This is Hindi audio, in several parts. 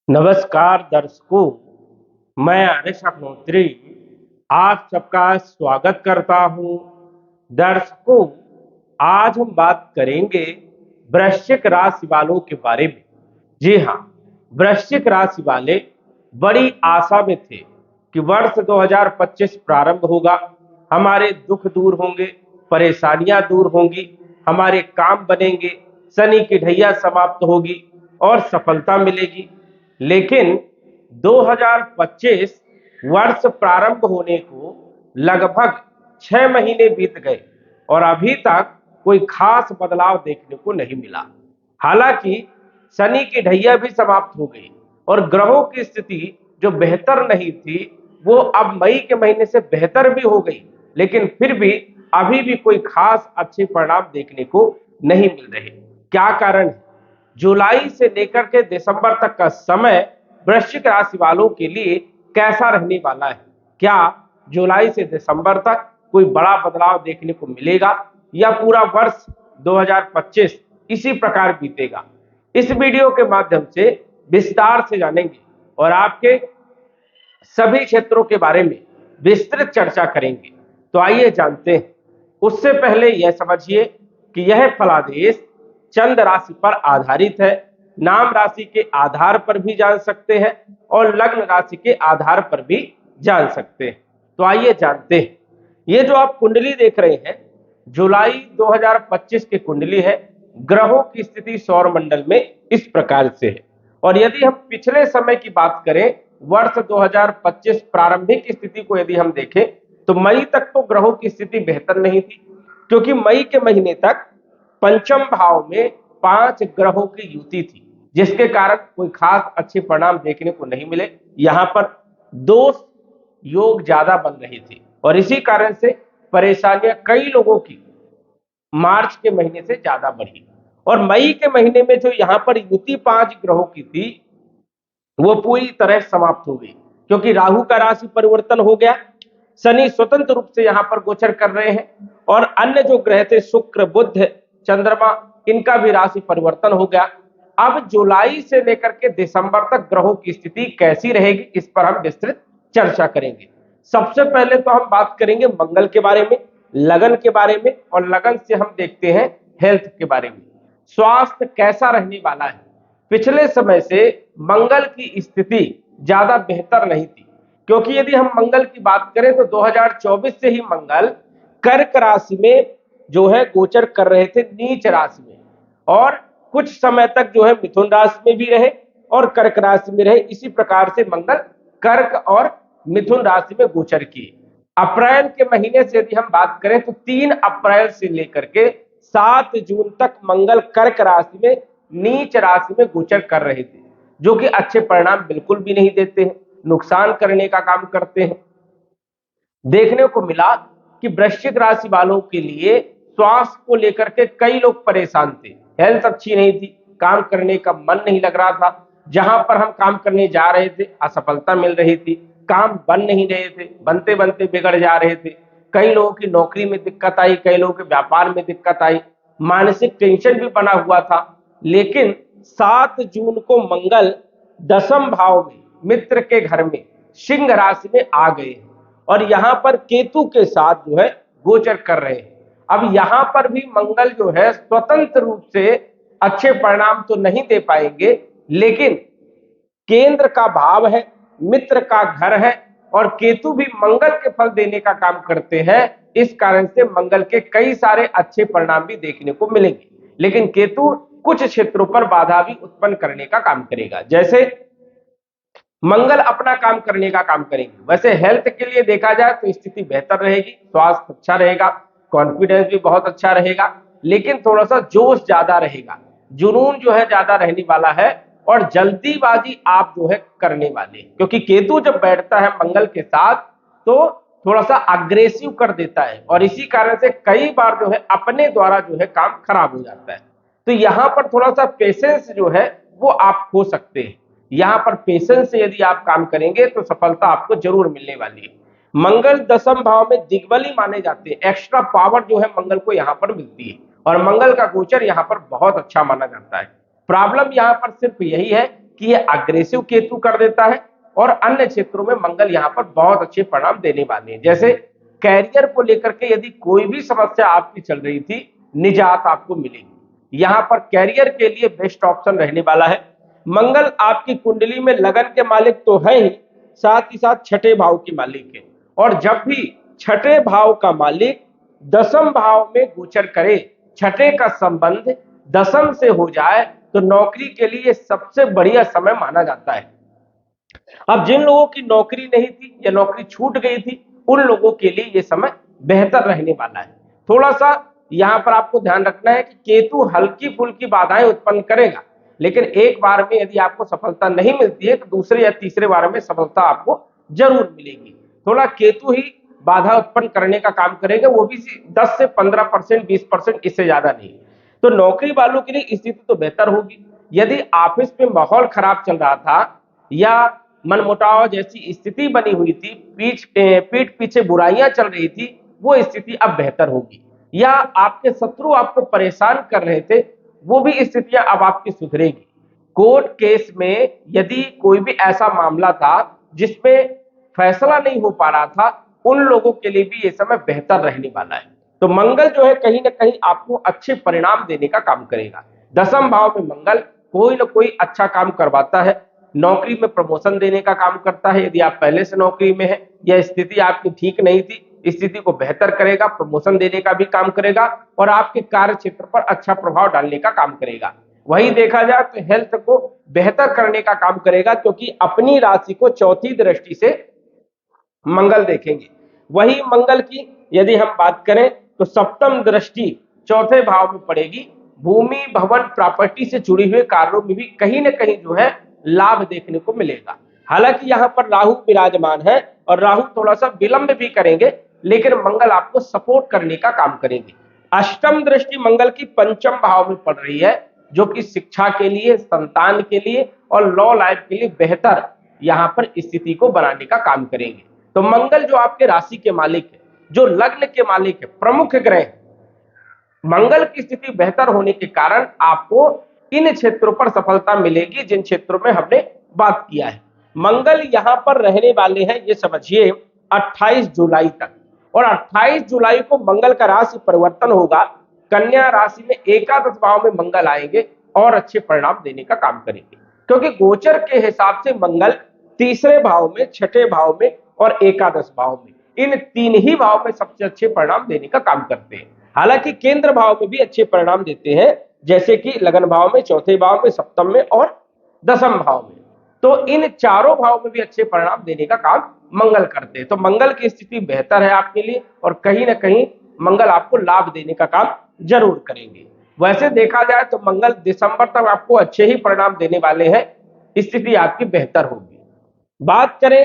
नमस्कार दर्शकों, मैं आर्यश अग्नोत्री आप सबका स्वागत करता हूं। दर्शकों, आज हम बात करेंगे वृश्चिक राशि वालों के बारे में। जी हाँ, वृश्चिक राशि वाले बड़ी आशा में थे कि वर्ष 2025 प्रारंभ होगा, हमारे दुख दूर होंगे, परेशानियां दूर होंगी, हमारे काम बनेंगे, शनि की ढैया समाप्त होगी और सफलता मिलेगी। लेकिन 2025 वर्ष प्रारंभ होने को लगभग 6 महीने बीत गए और अभी तक कोई खास बदलाव देखने को नहीं मिला। हालांकि शनि की ढैया भी समाप्त हो गई और ग्रहों की स्थिति जो बेहतर नहीं थी वो अब मई के महीने से बेहतर भी हो गई, लेकिन फिर भी अभी भी कोई खास अच्छे परिणाम देखने को नहीं मिल रहे। क्या कारण है? जुलाई से लेकर के दिसंबर तक का समय वृश्चिक राशि वालों के लिए कैसा रहने वाला है? क्या जुलाई से दिसंबर तक कोई बड़ा बदलाव देखने को मिलेगा या पूरा वर्ष 2025 इसी प्रकार बीतेगा? इस वीडियो के माध्यम से विस्तार से जानेंगे और आपके सभी क्षेत्रों के बारे में विस्तृत चर्चा करेंगे। तो आइए जानते हैं। उससे पहले यह समझिए कि यह फलादेश चंद्र राशि पर आधारित है। नाम राशि के आधार पर भी जान सकते हैं और लग्न राशि के आधार पर भी जान सकते हैं। तो आइए जानते हैं। ये जो आप कुंडली देख रहे हैं, जुलाई 2025 की कुंडली है। ग्रहों की स्थिति सौर मंडल में इस प्रकार से है और यदि हम पिछले समय की बात करें, वर्ष 2025 प्रारंभिक स्थिति को यदि हम देखें तो मई तक तो ग्रहों की स्थिति बेहतर नहीं थी, क्योंकि मई के महीने तक पंचम भाव में 5 ग्रहों की युति थी, जिसके कारण कोई खास अच्छे परिणाम देखने को नहीं मिले। यहां पर दोष योग ज्यादा बन रही थी और इसी कारण से परेशानियां कई लोगों की मार्च के महीने से ज्यादा बढ़ी और मई के महीने में जो यहां पर युति 5 ग्रहों की थी वो पूरी तरह समाप्त हो गई, क्योंकि राहु का राशि परिवर्तन हो गया। शनि स्वतंत्र रूप से यहां पर गोचर कर रहे हैं और अन्य जो ग्रह थे शुक्र बुध चंद्रमा, इनका भी राशि परिवर्तन हो गया। अब जुलाई से लेकर के दिसंबर तक ग्रहों की स्थिति कैसी रहेगी, इस पर हम विस्तृत चर्चा करेंगे। सबसे पहले तो हम बात करेंगे मंगल के बारे में, लगन के बारे में और लगन से हम देखते हैं हेल्थ के बारे में। स्वास्थ्य कैसा रहने वाला है? पिछले समय से मंगल की स्थिति ज्यादा बेहतर नहीं थी, क्योंकि यदि हम मंगल की बात करें तो 2024 से ही मंगल कर्क राशि में जो है गोचर कर रहे थे, नीच राशि में, और कुछ समय तक जो है मिथुन राशि में भी रहे और कर्क राशि में रहे। इसी प्रकार से मंगल कर्क और मिथुन राशि में गोचर किए। अप्रैल के महीने से यदि हम बात करें तो 3 अप्रैल से लेकर के 7 जून तक मंगल कर्क राशि में नीच राशि में गोचर कर रहे थे, जो कि अच्छे परिणाम बिल्कुल भी नहीं देते हैं, नुकसान करने का काम करते हैं। देखने को मिला कि वृश्चिक राशि वालों के लिए स्वास्थ्य को लेकर के कई लोग परेशान थे, हेल्थ अच्छी नहीं थी, काम करने का मन नहीं लग रहा था, जहां पर हम काम करने जा रहे थे असफलता मिल रही थी, काम बन नहीं रहे थे, बनते बनते बिगड़ जा रहे थे। कई लोगों की नौकरी में दिक्कत आई, कई लोगों के व्यापार में दिक्कत आई, मानसिक टेंशन भी बना हुआ था। लेकिन 7 जून को मंगल दसम भाव में मित्र के घर में सिंह राशि में आ गए और यहां पर केतु के साथ जो है गोचर कर रहे हैं। अब यहां पर भी मंगल जो है स्वतंत्र रूप से अच्छे परिणाम तो नहीं दे पाएंगे, लेकिन केंद्र का भाव है, मित्र का घर है और केतु भी मंगल के फल देने का काम करते हैं। इस कारण से मंगल के कई सारे अच्छे परिणाम भी देखने को मिलेंगे, लेकिन केतु कुछ क्षेत्रों पर बाधा भी उत्पन्न करने का काम करेगा। जैसे मंगल अपना काम करने का काम करेंगे, वैसे हेल्थ के लिए देखा जाए तो स्थिति बेहतर रहेगी, स्वास्थ्य अच्छा रहेगा, कॉन्फिडेंस भी बहुत अच्छा रहेगा, लेकिन थोड़ा सा जोश ज्यादा रहेगा, जुनून जो है ज्यादा रहने वाला है और जल्दीबाजी आप जो है करने वाले, क्योंकि केतु जब बैठता है मंगल के साथ तो थोड़ा सा अग्रेसिव कर देता है और इसी कारण से कई बार जो है अपने द्वारा जो है काम खराब हो जाता है। तो यहां पर थोड़ा सा पेशेंस जो है वो आप खो सकते हैं। यहां पर पेशेंस से यदि आप काम करेंगे तो सफलता आपको जरूर मिलने वाली है। मंगल दसम भाव में दिग्बली माने जाते हैं, एक्स्ट्रा पावर जो है मंगल को यहां पर मिलती है और मंगल का गोचर यहां पर बहुत अच्छा माना जाता है। प्रॉब्लम यहां पर सिर्फ यही है कि ये अग्रेसिव केतु कर देता है, और अन्य क्षेत्रों में मंगल यहाँ पर बहुत अच्छे परिणाम देने वाले हैं। जैसे कैरियर को लेकर के यदि कोई भी समस्या आपकी चल रही थी, निजात आपको मिलेगी। यहाँ पर कैरियर के लिए बेस्ट ऑप्शन रहने वाला है। मंगल आपकी कुंडली में लगन के मालिक तो है ही, साथ ही साथ छठे भाव के मालिक है, और जब भी छठे भाव का मालिक दसम भाव में गोचर करे, छठे का संबंध दसम से हो जाए, तो नौकरी के लिए सबसे बढ़िया समय माना जाता है। अब जिन लोगों की नौकरी नहीं थी या नौकरी छूट गई थी, उन लोगों के लिए यह समय बेहतर रहने वाला है। थोड़ा सा यहां पर आपको ध्यान रखना है कि केतु हल्की फुल्की बाधाएं उत्पन्न करेगा, लेकिन एक बार में यदि आपको सफलता नहीं मिलती है तो दूसरे या तीसरे बार में सफलता आपको जरूर मिलेगी। थोड़ा केतु ही बाधा उत्पन्न करने का काम करेगा, वो भी 10 से 15%, 20%, इससे ज्यादा नहीं। तो नौकरी वालों के लिए स्थिति तो बेहतर होगी। यदि ऑफिस में माहौल खराब चल रहा था या मनमुटाव जैसी स्थिति बनी हुई थी, पीठ पीछे बुराइयां चल रही थी, वो स्थिति अब बेहतर होगी। या आपके शत्रु आपको परेशान कर रहे थे, वो भी स्थितियां अब आपकी सुधरेगी। कोर्ट केस में यदि कोई भी ऐसा मामला था जिसमें फैसला नहीं हो पा रहा था, उन लोगों के लिए भी ये समय बेहतर रहने वाला है। तो मंगल जो है कहीं ना कहीं आपको अच्छे परिणाम देने का काम करेगा। दसम भाव में मंगल कोई ना कोई अच्छा काम करवाता है, नौकरी में प्रमोशन देने का काम करता है। यदि आप पहले से नौकरी में है या स्थिति आपकी ठीक नहीं थी, स्थिति को बेहतर करेगा, प्रमोशन देने का भी काम करेगा, और आपके कार्य क्षेत्र पर अच्छा प्रभाव डालने का काम करेगा। वही देखा जाए तो हेल्थ को बेहतर करने का काम करेगा, क्योंकि अपनी राशि को चौथी दृष्टि से मंगल देखेंगे। वही मंगल की यदि हम बात करें तो सप्तम दृष्टि चौथे भाव में पड़ेगी। भूमि भवन प्रॉपर्टी से जुड़े हुए कार्यों में भी कहीं ना कहीं जो है लाभ देखने को मिलेगा। हालांकि यहाँ पर राहु विराजमान है, और राहु थोड़ा सा विलंब भी करेंगे, लेकिन मंगल आपको सपोर्ट करने का काम करेंगे। अष्टम दृष्टि मंगल की पंचम भाव में पड़ रही है, जो कि शिक्षा के लिए, संतान के लिए और लॉ लाइफ के लिए बेहतर यहाँ पर स्थिति को बनाने का काम करेंगे। तो मंगल जो आपके राशि के मालिक है, जो लग्न के मालिक है, प्रमुख ग्रह है, मंगल की स्थिति बेहतर होने के कारण आपको इन क्षेत्रों पर सफलता मिलेगी जिन क्षेत्रों में हमने बात किया है। मंगल यहां पर रहने वाले हैं, ये समझिए 28 जुलाई तक, और 28 जुलाई को मंगल का राशि परिवर्तन होगा। कन्या राशि में एकादश भाव में मंगल आएंगे और अच्छे परिणाम देने का काम करेंगे, क्योंकि गोचर के हिसाब से मंगल तीसरे भाव में, छठे भाव में और एकादश भाव में, इन तीन ही भाव में सबसे अच्छे परिणाम देने का काम करते हैं। हालांकि केंद्र भाव में भी अच्छे परिणाम देते हैं, जैसे कि लगन भाव में, चौथे भाव में, सप्तम में और दसम भाव में। तो इन चारों भाव में भी अच्छे परिणाम देने का काम मंगल करते हैं। तो मंगल की स्थिति बेहतर है आपके लिए, और कहीं ना कहीं मंगल आपको लाभ देने का काम जरूर करेंगे। वैसे देखा जाए तो मंगल दिसंबर तक आपको अच्छे ही परिणाम देने वाले हैं, स्थिति आपकी बेहतर होगी। बात करें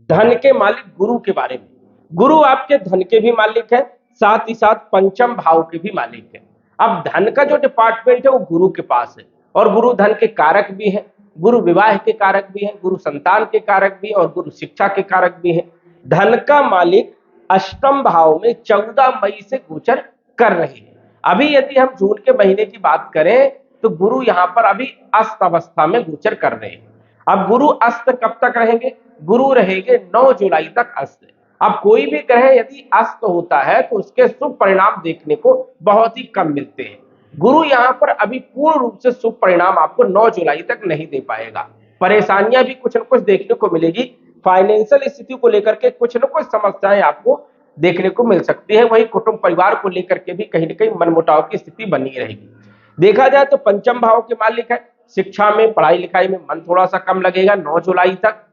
धन के मालिक गुरु के बारे में, गुरु आपके धन के भी मालिक है, साथ ही साथ पंचम भाव के भी मालिक है। अब धन का जो डिपार्टमेंट है वो गुरु के पास है, और गुरु धन के कारक भी है, गुरु विवाह के कारक भी है, गुरु संतान के कारक भी है, और गुरु शिक्षा के कारक भी है। धन का मालिक अष्टम भाव में 14 मई से गोचर कर रहे हैं। अभी यदि हम जून के महीने की बात करें तो गुरु यहां पर अभी अस्त अवस्था में गोचर कर रहे हैं। अब गुरु अस्त कब तक रहेंगे? गुरु रहेंगे 9 जुलाई तक अस्त। अब कोई भी ग्रह यदि अस्त होता है तो उसके शुभ परिणाम देखने को बहुत ही कम मिलते हैं। गुरु यहाँ पर अभी पूर्ण रूप से शुभ परिणाम आपको 9 जुलाई तक नहीं दे पाएगा। परेशानियां भी कुछ न कुछ देखने को मिलेगी। फाइनेंशियल स्थिति को लेकर के कुछ न कुछ समस्याएं आपको देखने को मिल सकती है। वही कुटुंब परिवार को लेकर के भी कहीं न कहीं मनमुटाव की स्थिति बनी रहेगी। देखा जाए तो पंचम भाव के मालिक है, शिक्षा में, पढ़ाई लिखाई में मन थोड़ा सा कम लगेगा 9 जुलाई तक।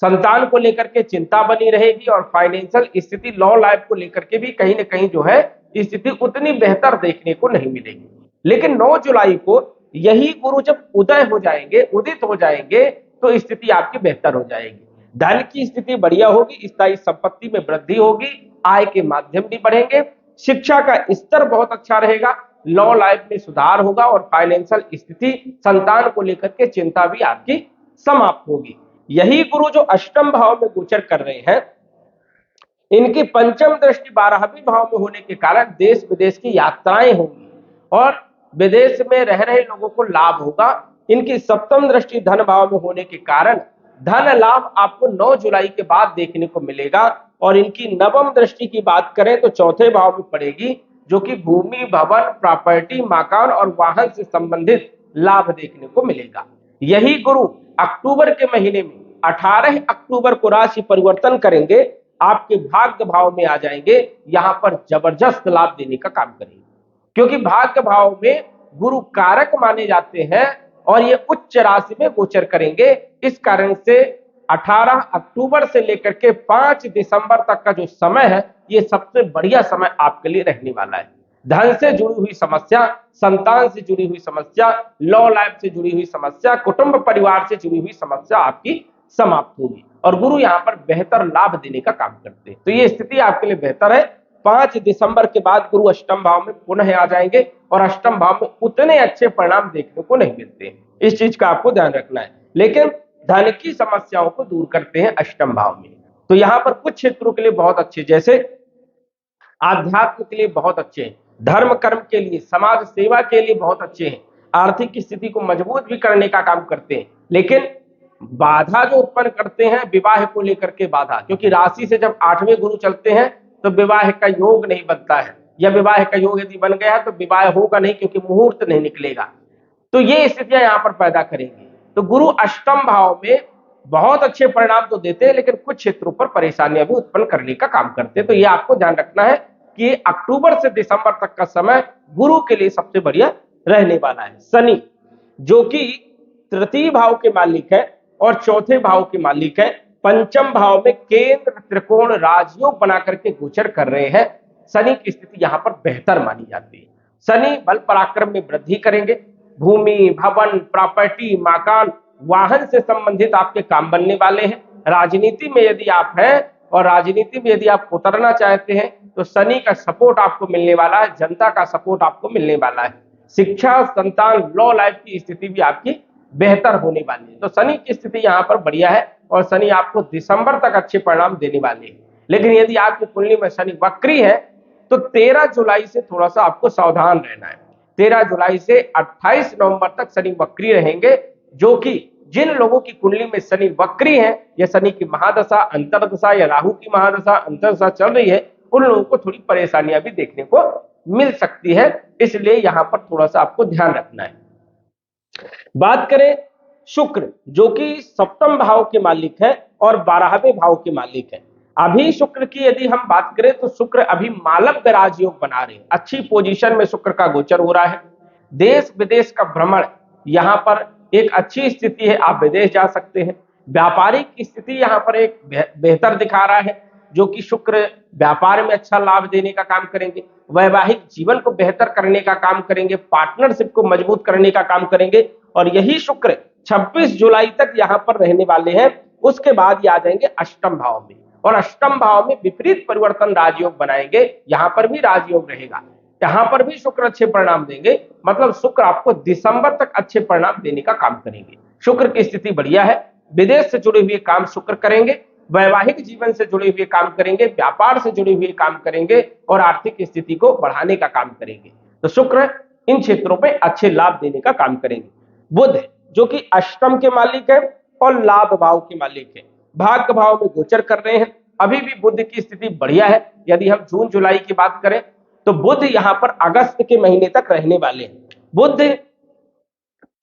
संतान को लेकर के चिंता बनी रहेगी, और फाइनेंशियल स्थिति, लॉ लाइफ को लेकर के भी कहीं ना कहीं जो है स्थिति उतनी बेहतर देखने को नहीं मिलेगी। लेकिन 9 जुलाई को यही गुरु जब उदय हो जाएंगे, उदित हो जाएंगे, तो स्थिति आपकी बेहतर हो जाएगी। धन की स्थिति बढ़िया होगी, स्थायी संपत्ति में वृद्धि होगी, आय के माध्यम भी बढ़ेंगे, शिक्षा का स्तर बहुत अच्छा रहेगा, लॉ लाइफ में सुधार होगा, और फाइनेंशियल स्थिति, संतान को लेकर के चिंता भी आपकी समाप्त होगी। यही गुरु जो अष्टम भाव में गोचर कर रहे हैं, इनकी पंचम दृष्टि 12वें भाव में होने के कारण देश विदेश की यात्राएं होंगी, और विदेश में रह रहे लोगों को लाभ होगा। इनकी सप्तम दृष्टि धन भाव में होने के कारण धन लाभ आपको 9 जुलाई के बाद देखने को मिलेगा। और इनकी नवम दृष्टि की बात करें तो चौथे भाव में पड़ेगी, जो कि भूमि, भवन, प्रॉपर्टी, मकान और वाहन से संबंधित लाभ देखने को मिलेगा। यही गुरु अक्टूबर के महीने में 18 अक्टूबर को राशि परिवर्तन करेंगे, आपके भाग्य भाव में आ जाएंगे, यहां पर जबरदस्त लाभ देने का काम करेंगे, क्योंकि भाग्य भाव में गुरु कारक माने जाते हैं और ये उच्च राशि में गोचर करेंगे। इस कारण से 18 अक्टूबर से लेकर के 5 दिसंबर तक का जो समय है, ये सबसे बढ़िया समय आपके लिए रहने वाला है। धन से जुड़ी हुई समस्या, संतान से जुड़ी हुई समस्या, लव लाइफ से जुड़ी हुई समस्या, कुटुंब परिवार से जुड़ी हुई समस्या आपकी समाप्त होगी और गुरु यहाँ पर बेहतर लाभ देने का काम करते हैं। तो ये स्थिति आपके लिए बेहतर है। 5 दिसंबर के बाद गुरु अष्टम भाव में पुनः आ जाएंगे और अष्टम भाव में उतने अच्छे परिणाम देखने को नहीं मिलते हैं, इस चीज का आपको ध्यान रखना है। लेकिन धन की समस्याओं को दूर करते हैं अष्टम भाव में। तो यहाँ पर कुछ क्षेत्रों के लिए बहुत अच्छे, जैसे आध्यात्म के लिए बहुत अच्छे हैं, धर्म कर्म के लिए, समाज सेवा के लिए बहुत अच्छे हैं, आर्थिक स्थिति को मजबूत भी करने का काम करते हैं। लेकिन बाधा जो उत्पन्न करते हैं विवाह को लेकर के बाधा, क्योंकि राशि से जब 8वें गुरु चलते हैं तो विवाह का योग नहीं बनता है, या विवाह का योग यदि बन गया तो विवाह होगा नहीं, क्योंकि मुहूर्त नहीं निकलेगा। तो ये स्थितियां यहां पर पैदा करेंगे। तो गुरु अष्टम भाव में बहुत अच्छे परिणाम तो देते हैं, लेकिन कुछ क्षेत्रों पर परेशानियां भी उत्पन्न करने का काम करते हैं। तो ये आपको ध्यान रखना है कि अक्टूबर से दिसंबर तक का समय गुरु के लिए सबसे बढ़िया रहने वाला है। शनि जो कि तृतीय भाव के मालिक है और चौथे भाव के मालिक है, पंचम भाव में केंद्र त्रिकोण राजयोग बना करके गोचर कर रहे हैं। शनि की स्थिति यहां पर बेहतर मानी जाती है। शनि बल पराक्रम में वृद्धि करेंगे, भूमि, भवन, प्रॉपर्टी, मकान, वाहन से संबंधित आपके काम बनने वाले हैं। राजनीति में यदि आप हैं और राजनीति में यदि आप उतरना चाहते हैं तो शनि का सपोर्ट आपको मिलने वाला है, जनता का सपोर्ट आपको मिलने वाला है। शिक्षा, संतान, लॉ लाइफ की स्थिति भी आपकी बेहतर होने वाली है। तो शनि की स्थिति यहाँ पर बढ़िया है और शनि आपको दिसंबर तक अच्छे परिणाम देने वाले हैं। लेकिन यदि आपकी कुंडली में शनि वक्री है तो 13 जुलाई से थोड़ा सा आपको सावधान रहना है। 13 जुलाई से 28 नवंबर तक शनि वक्री रहेंगे, जो कि जिन लोगों की कुंडली में शनि वक्री है या शनि की महादशा, अंतरदशा या राहु की महादशा, अंतरदशा चल रही है, उन लोगों को थोड़ी परेशानियां भी देखने को मिल सकती है। इसलिए यहां पर थोड़ा सा आपको ध्यान रखना है। बात करें शुक्र जो कि सप्तम भाव के मालिक है और 12वें भाव के मालिक है। अभी शुक्र की यदि हम बात करें तो शुक्र अभी मालव विराज योग बना रहे हैं, अच्छी पोजीशन में शुक्र का गोचर हो रहा है। देश विदेश का भ्रमण यहां पर एक अच्छी स्थिति है, आप विदेश जा सकते हैं। व्यापारिक स्थिति यहां पर एक बेहतर दिखा रहा है, जो कि शुक्र व्यापार में अच्छा लाभ देने का काम करेंगे, वैवाहिक जीवन को बेहतर करने का काम करेंगे, पार्टनरशिप को मजबूत करने का काम करेंगे। और यही शुक्र 26 जुलाई तक यहां पर रहने वाले हैं। उसके बाद ये आ जाएंगे अष्टम भाव में और अष्टम भाव में विपरीत परिवर्तन राजयोग बनाएंगे, यहां पर भी राजयोग रहेगा, यहां पर भी शुक्र अच्छे परिणाम देंगे। मतलब शुक्र आपको दिसंबर तक अच्छे परिणाम देने का काम करेंगे। शुक्र की स्थिति बढ़िया है, विदेश से जुड़े हुए काम शुक्र करेंगे, वैवाहिक जीवन से जुड़े हुए काम करेंगे, व्यापार से जुड़े हुए काम करेंगे और आर्थिक स्थिति को बढ़ाने का काम करेंगे। तो शुक्र इन क्षेत्रों पे अच्छे लाभ देने का काम करेंगे। बुध जो कि अष्टम के मालिक है और लाभ भाव के मालिक है, भाग्य भाव में गोचर कर रहे हैं। अभी भी बुध की स्थिति बढ़िया है। यदि हम जून जुलाई की बात करें तो बुध यहां पर अगस्त के महीने तक रहने वाले हैं। बुध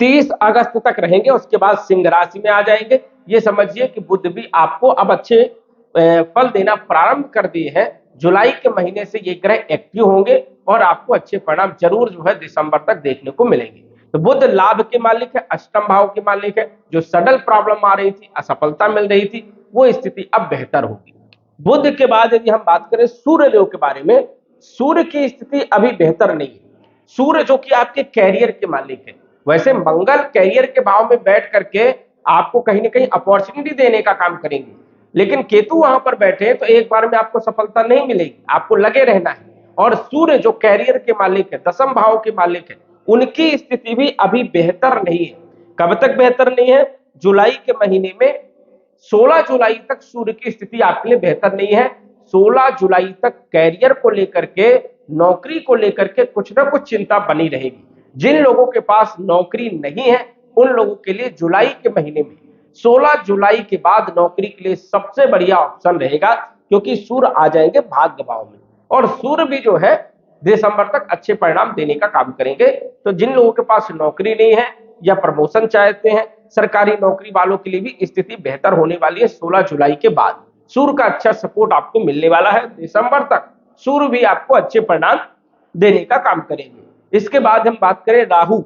30 अगस्त तक रहेंगे, उसके बाद सिंह राशि में आ जाएंगे। ये समझिए कि बुध भी आपको अब अच्छे फल देना प्रारंभ कर दिए हैं। जुलाई के महीने से ये ग्रह एक्टिव होंगे और आपको अच्छे परिणाम जरूर जो है दिसंबर तक देखने को मिलेंगे। तो बुध लाभ के मालिक है, अष्टम भाव के मालिक है। जो सडल प्रॉब्लम आ रही थी, असफलता मिल रही थी, वो स्थिति अब बेहतर होगी। बुध के बाद यदि हम बात करें सूर्य देव के बारे में, सूर्य की स्थिति अभी बेहतर नहीं है। सूर्य जो कि आपके कैरियर के मालिक है, वैसे मंगल कैरियर के भाव में बैठ करके आपको कहीं ना कहीं अपॉर्चुनिटी देने का काम करेंगे, लेकिन केतु वहां पर बैठे तो एक बार में आपको सफलता नहीं मिलेगी, आपको लगे रहना है। और सूर्य जो कैरियर के मालिक है, दसम भाव के मालिक है, उनकी स्थिति भी अभी बेहतर नहीं है। कब तक बेहतर नहीं है? जुलाई के महीने में 16 जुलाई तक सूर्य की स्थिति आपके लिए बेहतर नहीं है। 16 जुलाई तक कैरियर को लेकर के, नौकरी को लेकर के कुछ ना कुछ चिंता बनी रहेगी। जिन लोगों के पास नौकरी नहीं है उन लोगों के लिए जुलाई के महीने में 16 जुलाई के बाद नौकरी के लिए सबसे बढ़िया ऑप्शन रहेगा, क्योंकि सूर्य आ जाएंगे भाग्य भाव में, और सूर्य भी जो है दिसंबर तक अच्छे परिणाम देने का काम करेंगे। तो जिन लोगों के पास नौकरी नहीं है या प्रमोशन चाहते हैं, सरकारी नौकरी वालों के लिए भी स्थिति बेहतर होने वाली है। 16 जुलाई के बाद सूर्य का अच्छा सपोर्ट आपको मिलने वाला है। दिसंबर तक सूर्य भी आपको अच्छे परिणाम देने का काम करेंगे। इसके बाद हम बात करें राहु,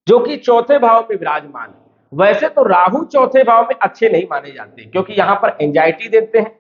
जो कि चौथे भाव में विराजमान है। वैसे तो राहु चौथे भाव में अच्छे नहीं माने जाते, क्योंकि यहां पर एंजाइटी देते हैं,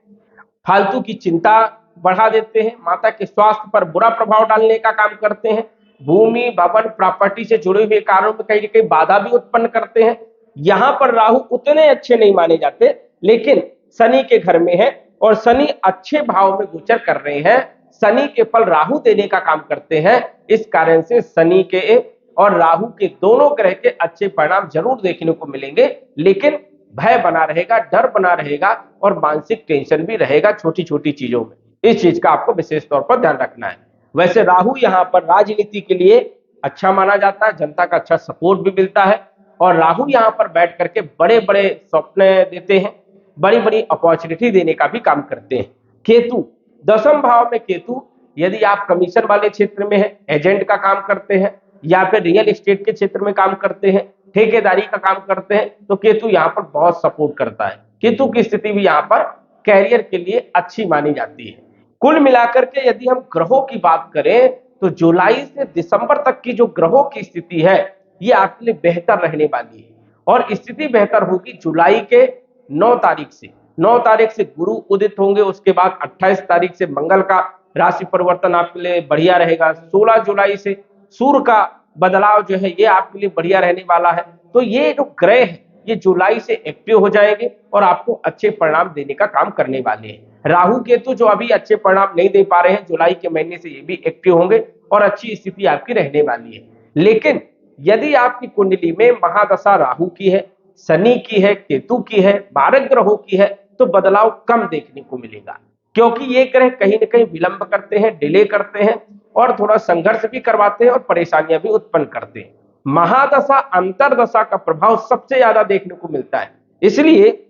फालतू की चिंता बढ़ा देते हैं, माता के स्वास्थ्य पर बुरा प्रभाव डालने का काम करते हैं, भूमि भवन प्रॉपर्टी से जुड़े हुए कार्यों में कहीं ना कहीं बाधा भी उत्पन्न करते हैं। यहां पर राहु उतने अच्छे नहीं माने जाते, लेकिन शनि के घर में है और शनि अच्छे भाव में गोचर कर रहे हैं। शनि के फल राहु देने का काम करते हैं। इस कारण से शनि के और राहु के दोनों ग्रह के अच्छे परिणाम जरूर देखने को मिलेंगे, लेकिन भय बना रहेगा, डर बना रहेगा और मानसिक टेंशन भी रहेगा छोटी छोटी चीजों में। इस चीज का आपको विशेष तौर पर ध्यान रखना है। वैसे राहु यहाँ पर राजनीति के लिए अच्छा माना जाता है, जनता का अच्छा सपोर्ट भी मिलता है, और राहु यहाँ पर बैठ करके बड़े बड़े सपने देते हैं, बड़ी बड़ी अपॉर्चुनिटी देने का भी काम करते हैं। केतु, दसम भाव में केतु, यदि आप कमीशन वाले क्षेत्र में है, एजेंट का काम करते हैं, या फिर रियल एस्टेट के क्षेत्र में काम करते हैं, ठेकेदारी का काम करते हैं, तो केतु यहाँ पर बहुत सपोर्ट करता है। केतु की स्थिति भी यहाँ पर कैरियर के लिए अच्छी मानी जाती है। कुल मिलाकर के यदि हम ग्रहों की बात करें, तो जुलाई से दिसंबर तक की जो ग्रहों की स्थिति है, ये आपके लिए बेहतर रहने वाली है, और स्थिति बेहतर होगी जुलाई के 9 तारीख से। 9 तारीख से गुरु उदित होंगे, उसके बाद 28 तारीख से मंगल का राशि परिवर्तन आपके लिए बढ़िया रहेगा। 16 जुलाई से सूर्य का बदलाव जो है ये आपके लिए बढ़िया रहने वाला है। तो ये जो ग्रह है ये जुलाई से एक्टिव हो जाएंगे और आपको अच्छे परिणाम देने का काम करने वाले हैं। राहु केतु जो अभी अच्छे परिणाम नहीं दे पा रहे हैं, जुलाई के महीने से ये भी एक्टिव होंगे और अच्छी स्थिति आपकी रहने वाली है। लेकिन यदि आपकी कुंडली में महादशा राहु की है, शनि की है, केतु की है, 12 ग्रहों की है, तो बदलाव कम देखने को मिलेगा, क्योंकि ये ग्रह कहीं ना कहीं विलंब करते हैं, डिले करते हैं और थोड़ा संघर्ष भी करवाते हैं और परेशानियां भी उत्पन्न करते हैं। महादशा अंतरदशा का प्रभाव सबसे ज्यादा देखने को मिलता है। इसलिए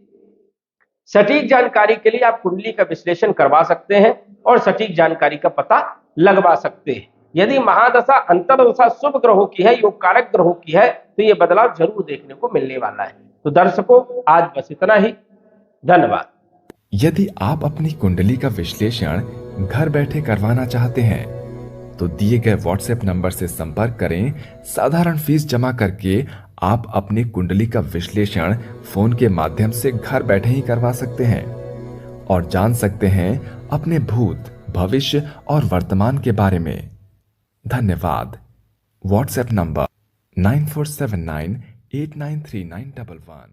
सटीक जानकारी के लिए आप कुंडली का विश्लेषण करवा सकते हैं और सटीक जानकारी का पता लगवा सकते हैं। यदि महादशा अंतरदशा शुभ ग्रहों की है, योग कारक ग्रहों की है, तो ये बदलाव जरूर देखने को मिलने वाला है। तो दर्शकों, आज बस इतना ही। धन्यवाद। यदि आप अपनी कुंडली का विश्लेषण घर बैठे करवाना चाहते हैं तो दिए गए व्हाट्सएप नंबर से संपर्क करें। साधारण फीस जमा करके आप अपनी कुंडली का विश्लेषण फोन के माध्यम से घर बैठे ही करवा सकते हैं और जान सकते हैं अपने भूत, भविष्य और वर्तमान के बारे में। धन्यवाद। WhatsApp number 9479893911।